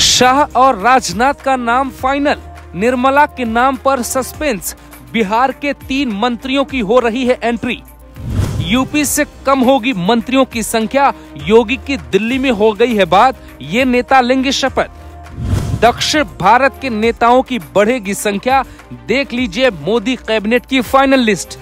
शाह और राजनाथ का नाम फाइनल, निर्मला के नाम पर सस्पेंस, बिहार के 3 मंत्रियों की हो रही है एंट्री। यूपी से कम होगी मंत्रियों की संख्या, योगी की दिल्ली में हो गई है बात, ये नेता लेंगे शपथ। दक्षिण भारत के नेताओं की बढ़ेगी संख्या, देख लीजिए मोदी कैबिनेट की फाइनल लिस्ट।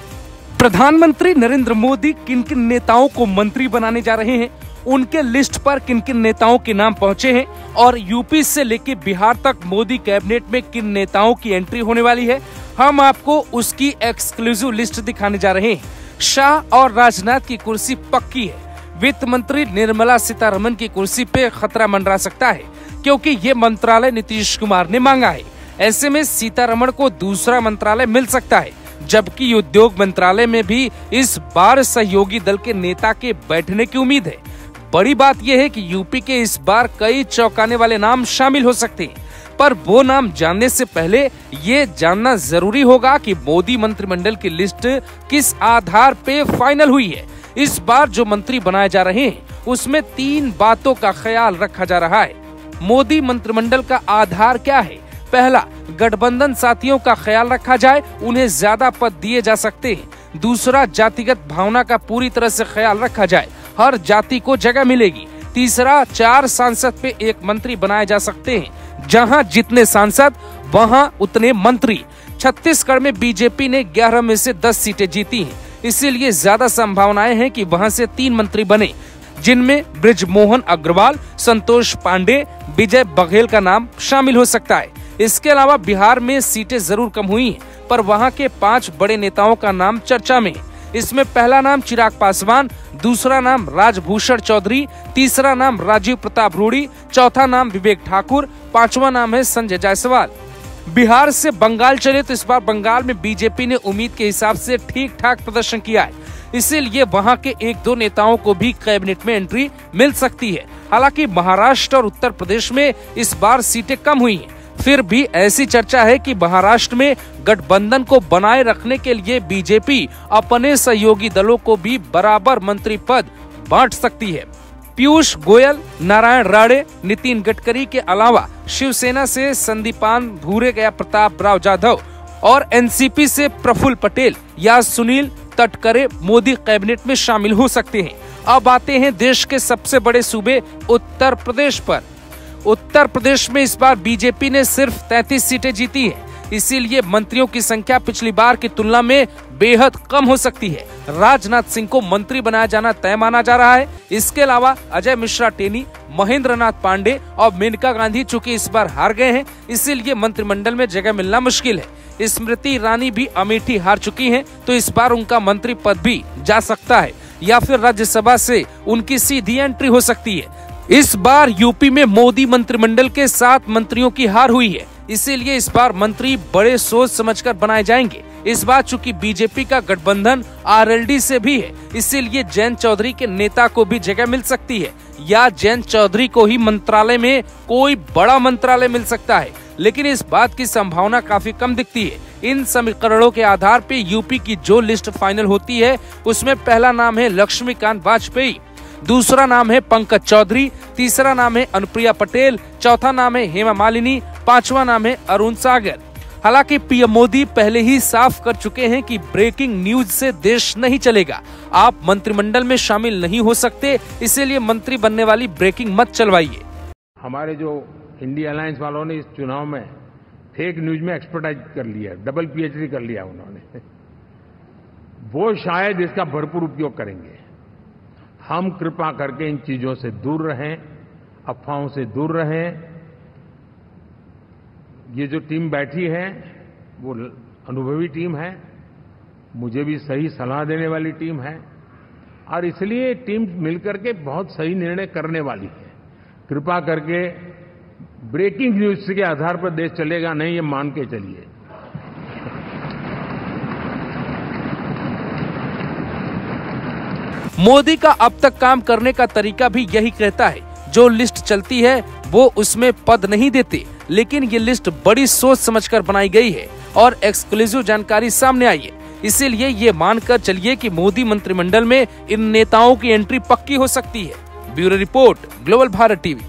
प्रधानमंत्री नरेंद्र मोदी किन किन नेताओं को मंत्री बनाने जा रहे हैं, उनके लिस्ट पर किन किन नेताओं के नाम पहुंचे हैं और यूपी से लेकर बिहार तक मोदी कैबिनेट में किन नेताओं की एंट्री होने वाली है, हम आपको उसकी एक्सक्लूसिव लिस्ट दिखाने जा रहे हैं। शाह और राजनाथ की कुर्सी पक्की है, वित्त मंत्री निर्मला सीतारमण की कुर्सी पे खतरा मंडरा सकता है क्योंकि ये मंत्रालय नीतीश कुमार ने मांगा है। ऐसे में सीतारमण को दूसरा मंत्रालय मिल सकता है, जबकि उद्योग मंत्रालय में भी इस बार सहयोगी दल के नेता के बैठने की उम्मीद है। बड़ी बात यह है कि यूपी के इस बार कई चौंकाने वाले नाम शामिल हो सकते हैं, पर वो नाम जानने से पहले ये जानना जरूरी होगा कि मोदी मंत्रिमंडल की लिस्ट किस आधार पे फाइनल हुई है। इस बार जो मंत्री बनाए जा रहे हैं उसमें 3 बातों का ख्याल रखा जा रहा है। मोदी मंत्रिमंडल का आधार क्या है? पहला, गठबंधन साथियों का ख्याल रखा जाए, उन्हें ज्यादा पद दिए जा सकते हैं। दूसरा, जातिगत भावना का पूरी तरह से ख्याल रखा जाए, हर जाति को जगह मिलेगी। तीसरा, 4 सांसद पे 1 मंत्री बनाए जा सकते हैं, जहां जितने सांसद वहां उतने मंत्री। छत्तीसगढ़ में बीजेपी ने 11 में से 10 सीटें जीती हैं, इसीलिए ज्यादा संभावनाएं हैं कि वहां से 3 मंत्री बने, जिनमें बृजमोहन अग्रवाल, संतोष पांडे, विजय बघेल का नाम शामिल हो सकता है। इसके अलावा बिहार में सीटें जरूर कम हुई हैं, पर वहां के 5 बड़े नेताओं का नाम चर्चा में है। इसमें पहला नाम चिराग पासवान, दूसरा नाम राजभूषण चौधरी, तीसरा नाम राजीव प्रताप रूडी, चौथा नाम विवेक ठाकुर, 5वां नाम है संजय जायसवाल। बिहार से बंगाल चले तो इस बार बंगाल में बीजेपी ने उम्मीद के हिसाब से ठीक ठाक प्रदर्शन किया है, इसीलिए वहां के 1-2 नेताओं को भी कैबिनेट में एंट्री मिल सकती है। हालांकि महाराष्ट्र और उत्तर प्रदेश में इस बार सीटें कम हुई हैं, फिर भी ऐसी चर्चा है कि महाराष्ट्र में गठबंधन को बनाए रखने के लिए बीजेपी अपने सहयोगी दलों को भी बराबर मंत्री पद बांट सकती है। पीयूष गोयल, नारायण राणे, नितिन गडकरी के अलावा शिवसेना से संदीपान भूरे, प्रताप राव जाधव और एनसीपी से प्रफुल्ल पटेल या सुनील तटकरे मोदी कैबिनेट में शामिल हो सकते हैं। अब आते हैं देश के सबसे बड़े सूबे उत्तर प्रदेश पर। उत्तर प्रदेश में इस बार बीजेपी ने सिर्फ 33 सीटें जीती हैं, इसीलिए मंत्रियों की संख्या पिछली बार की तुलना में बेहद कम हो सकती है। राजनाथ सिंह को मंत्री बनाया जाना तय माना जा रहा है। इसके अलावा अजय मिश्रा टेनी, महेंद्र नाथ पांडे और मेनका गांधी चूंकि इस बार हार गए हैं, इसीलिए मंत्रिमंडल में जगह मिलना मुश्किल है। स्मृति ईरानी भी अमेठी हार चुकी हैं, तो इस बार उनका मंत्री पद भी जा सकता है या फिर राज्यसभा से उनकी सीधी एंट्री हो सकती है। इस बार यूपी में मोदी मंत्रिमंडल के 7 मंत्रियों की हार हुई है, इसीलिए इस बार मंत्री बड़े सोच समझकर बनाए जाएंगे। इस बार चूंकि बीजेपी का गठबंधन आरएलडी से भी है, इसीलिए जयंत चौधरी के नेता को भी जगह मिल सकती है या जयंत चौधरी को ही मंत्रालय में कोई बड़ा मंत्रालय मिल सकता है, लेकिन इस बात की संभावना काफी कम दिखती है। इन समीकरणों के आधार पे यूपी की जो लिस्ट फाइनल होती है उसमें पहला नाम है लक्ष्मीकांत वाजपेयी, दूसरा नाम है पंकज चौधरी, तीसरा नाम है अनुप्रिया पटेल, चौथा नाम है हेमा मालिनी, 5वां नाम है अरुण सागर। हालांकि पीएम मोदी पहले ही साफ कर चुके हैं कि ब्रेकिंग न्यूज से देश नहीं चलेगा, आप मंत्रिमंडल में शामिल नहीं हो सकते, इसीलिए मंत्री बनने वाली ब्रेकिंग मत चलवाइए। हमारे जो इंडिया अलायंस वालों ने इस चुनाव में फेक न्यूज में एक्सपर्टाइज कर लिया, डबल पीएचडी कर लिया उन्होंने, वो शायद इसका भरपूर उपयोग करेंगे। हम कृपा करके इन चीजों से दूर रहें, अफवाहों से दूर रहें। ये जो टीम बैठी है वो अनुभवी टीम है, मुझे भी सही सलाह देने वाली टीम है और इसलिए टीम मिलकर के बहुत सही निर्णय करने वाली है। कृपा करके ब्रेकिंग न्यूज के आधार पर देश चलेगा नहीं, ये मान के चलिए। मोदी का अब तक काम करने का तरीका भी यही कहता है, जो लिस्ट चलती है वो उसमें पद नहीं देते, लेकिन ये लिस्ट बड़ी सोच समझकर बनाई गई है और एक्सक्लूसिव जानकारी सामने आई है। इसीलिए ये मानकर चलिए कि मोदी मंत्रिमंडल में इन नेताओं की एंट्री पक्की हो सकती है। Bureau report, global Bharat TV.